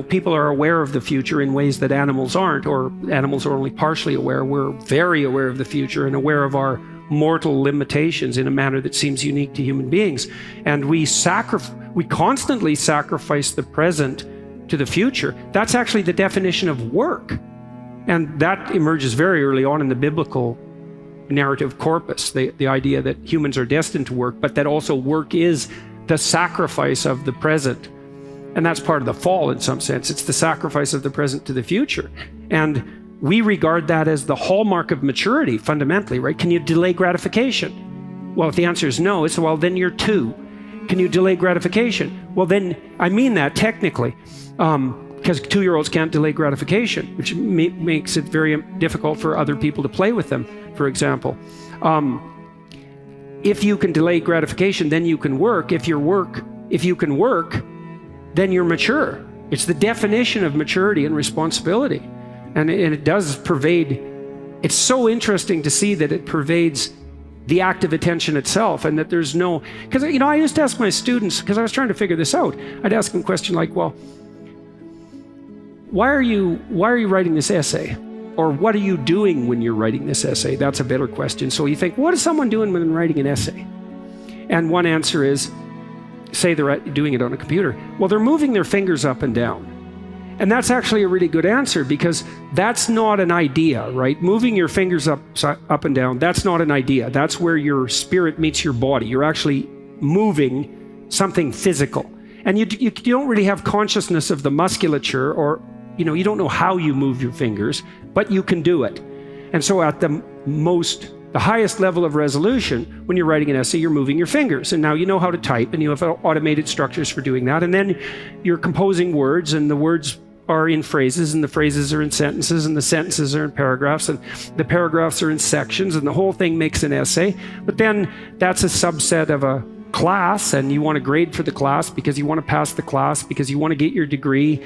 people are aware of the future in ways that animals aren't, or animals are only partially aware. We're very aware of the future and aware of our mortal limitations in a manner that seems unique to human beings. And we constantly sacrifice the present to the future. That's actually the definition of work. And that emerges very early on in the biblical narrative corpus, the idea that humans are destined to work, but that also work is the sacrifice of the present. And that's part of the fall in some sense. It's the sacrifice of the present to the future. And we regard that as the hallmark of maturity, fundamentally, right? Can you delay gratification? Well, if the answer is no, it's, well, then you're 2. Can you delay gratification? Well, then, I mean that technically, because 2-year-olds can't delay gratification, which makes it very difficult for other people to play with them, for example. If you can delay gratification, then you can work. If you can work, then you're mature. It's the definition of maturity and responsibility. And it does pervade. It's so interesting to see that it pervades the active attention itself, and that there's no, because I used to ask my students, because I was trying to figure this out, I'd ask them a question like, well, why are you writing this essay? Or what are you doing when you're writing this essay? That's a better question. So you think, what is someone doing when they're writing an essay? And one answer is, say they're doing it on a computer. Well, they're moving their fingers up and down. And that's actually a really good answer, because that's not an idea, right? Moving your fingers up and down, that's not an idea. That's where your spirit meets your body. You're actually moving something physical. And you don't really have consciousness of the musculature, or you don't know how you move your fingers, but you can do it. And so at the highest level of resolution, when you're writing an essay, you're moving your fingers. And now you know how to type, and you have automated structures for doing that. And then you're composing words, and the words are in phrases, and the phrases are in sentences, and the sentences are in paragraphs, and the paragraphs are in sections, and the whole thing makes an essay. But then that's a subset of a class, and you want to grade for the class because you want to pass the class, because you want to get your degree.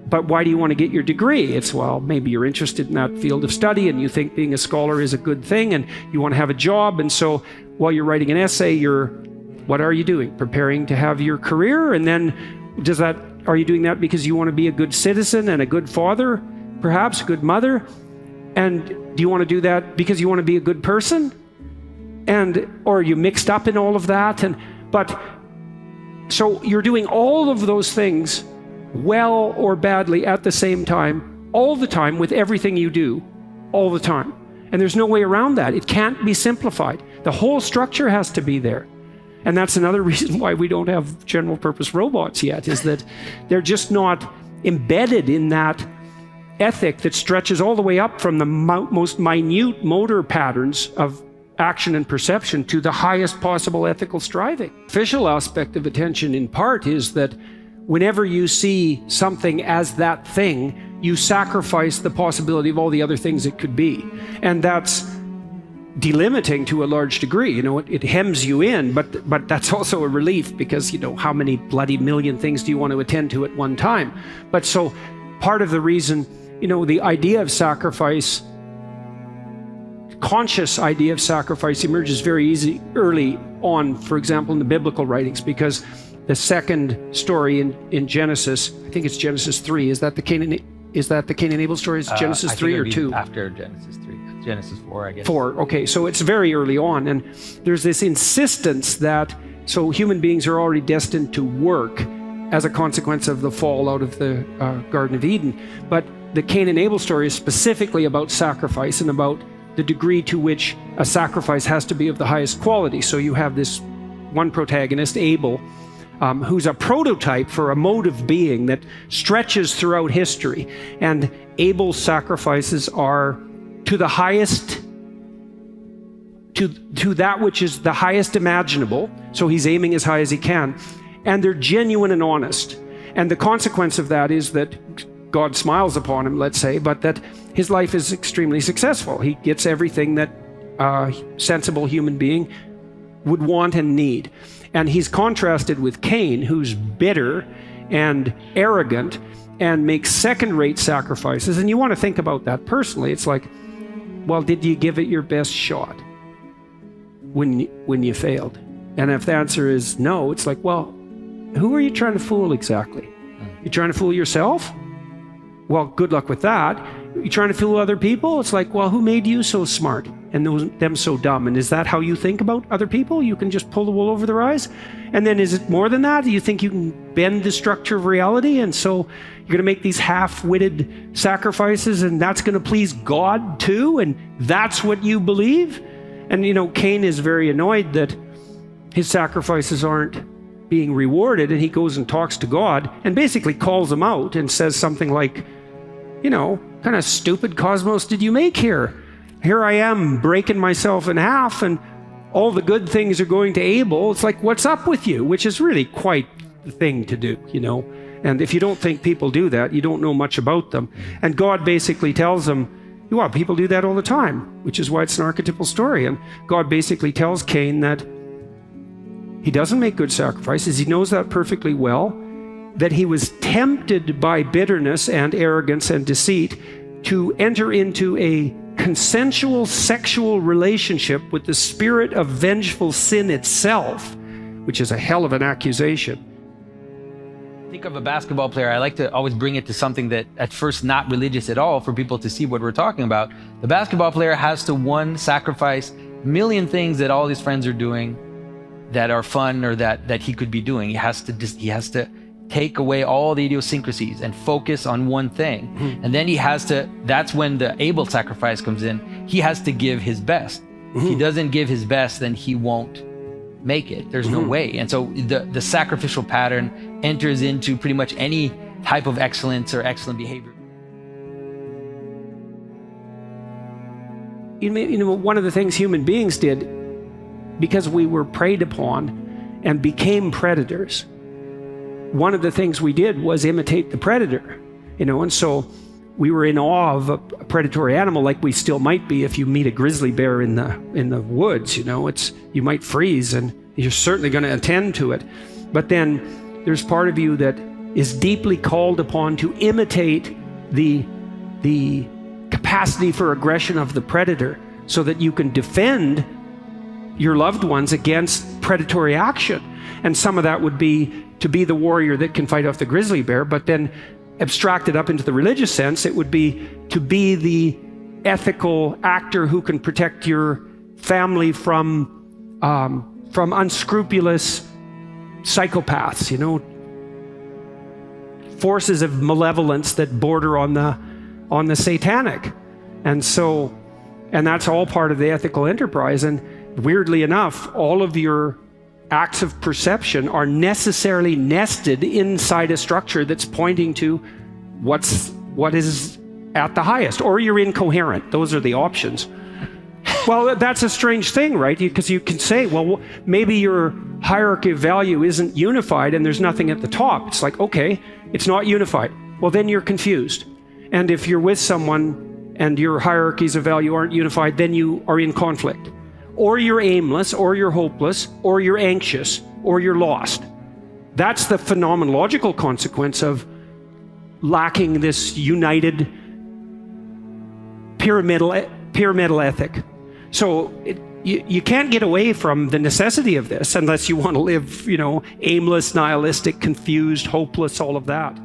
But why do you want to get your degree? It's, well, maybe you're interested in that field of study, and you think being a scholar is a good thing, and you want to have a job. And so while you're writing an essay, what are you doing? Preparing to have your career? And then are you doing that because you want to be a good citizen and a good father, perhaps a good mother? And do you want to do that because you want to be a good person? Or are you mixed up in all of that? So you're doing all of those things well or badly at the same time, all the time, with everything you do, all the time. And there's no way around that. It can't be simplified. The whole structure has to be there. And that's another reason why we don't have general purpose robots yet, is that they're just not embedded in that ethic that stretches all the way up from the most minute motor patterns of action and perception to the highest possible ethical striving. The official aspect of attention, in part, is that whenever you see something as that thing, you sacrifice the possibility of all the other things it could be. And that's delimiting to a large degree. It hems you in, but that's also a relief, because how many bloody million things do you want to attend to at one time? But so part of the reason, the idea of sacrifice, conscious idea of sacrifice, emerges very early on, for example, in the biblical writings, because the second story in Genesis, I think it's Genesis 3, is that the Cain and Abel story? Is Genesis 3 or 2? After Genesis 3. Genesis 4, I guess. 4, okay. So it's very early on. And there's this insistence that, so human beings are already destined to work as a consequence of the fall out of the Garden of Eden. But the Cain and Abel story is specifically about sacrifice, and about the degree to which a sacrifice has to be of the highest quality. So you have this one protagonist, Abel, who's a prototype for a mode of being that stretches throughout history. And Abel's sacrifices are to the highest, to that which is the highest imaginable. So he's aiming as high as he can. And they're genuine and honest. And the consequence of that is that God smiles upon him, let's say, but that his life is extremely successful. He gets everything that a sensible human being would want and need. And he's contrasted with Cain, who's bitter and arrogant and makes second-rate sacrifices. And you want to think about that personally. It's like, well, did you give it your best shot when you failed? And if the answer is no, it's like, well, who are you trying to fool exactly? You're trying to fool yourself? Well, good luck with that. You're trying to fool other people? It's like, well, who made you so smart and them so dumb? And is that how you think about other people? You can just pull the wool over their eyes? And then is it more than that? Do you think you can bend the structure of reality? And so you're going to make these half-witted sacrifices, and that's going to please God too? And that's what you believe? And, Cain is very annoyed that his sacrifices aren't being rewarded, and he goes and talks to God and basically calls him out and says something like, kind of stupid cosmos did you make here? Here I am breaking myself in half, and all the good things are going to Abel. It's like, what's up with you? Which is really quite the thing to do, And if you don't think people do that, you don't know much about them. And God basically tells them, well, people do that all the time, which is why it's an archetypal story. And God basically tells Cain that he doesn't make good sacrifices. He knows that perfectly well, that he was tempted by bitterness and arrogance and deceit to enter into a consensual sexual relationship with the spirit of vengeful sin itself, which is a hell of an accusation. Think of a basketball player. I like to always bring it to something that at first not religious at all for people to see what we're talking about. The basketball player has to sacrifice a million things that all his friends are doing that are fun or that he could be doing. He has to take away all the idiosyncrasies and focus on one thing. Mm-hmm. And then that's when the Abel sacrifice comes in. He has to give his best. Mm-hmm. If he doesn't give his best, then he won't make it. There's no way. And so the sacrificial pattern enters into pretty much any type of excellence or excellent behavior. One of the things human beings did, because we were preyed upon and became predators, one of the things we did was imitate the predator, and so we were in awe of a predatory animal, like we still might be if you meet a grizzly bear in the woods. You might freeze, and you're certainly going to attend to it. But then there's part of you that is deeply called upon to imitate the capacity for aggression of the predator, so that you can defend your loved ones against predatory action. And some of that would be to be the warrior that can fight off the grizzly bear, but then abstracted up into the religious sense, it would be to be the ethical actor who can protect your family from unscrupulous psychopaths, forces of malevolence that border on the satanic. And that's all part of the ethical enterprise. And weirdly enough, all of your acts of perception are necessarily nested inside a structure that's pointing to what is at the highest, or you're incoherent. Those are the options. Well, that's a strange thing, right? Because you can say, well, maybe your hierarchy of value isn't unified and there's nothing at the top. It's like, okay, it's not unified. Well, then you're confused. And if you're with someone and your hierarchies of value aren't unified, then you are in conflict. Or you're aimless, or you're hopeless, or you're anxious, or you're lost. That's the phenomenological consequence of lacking this united pyramidal ethic. So you can't get away from the necessity of this unless you want to live, aimless, nihilistic, confused, hopeless, all of that.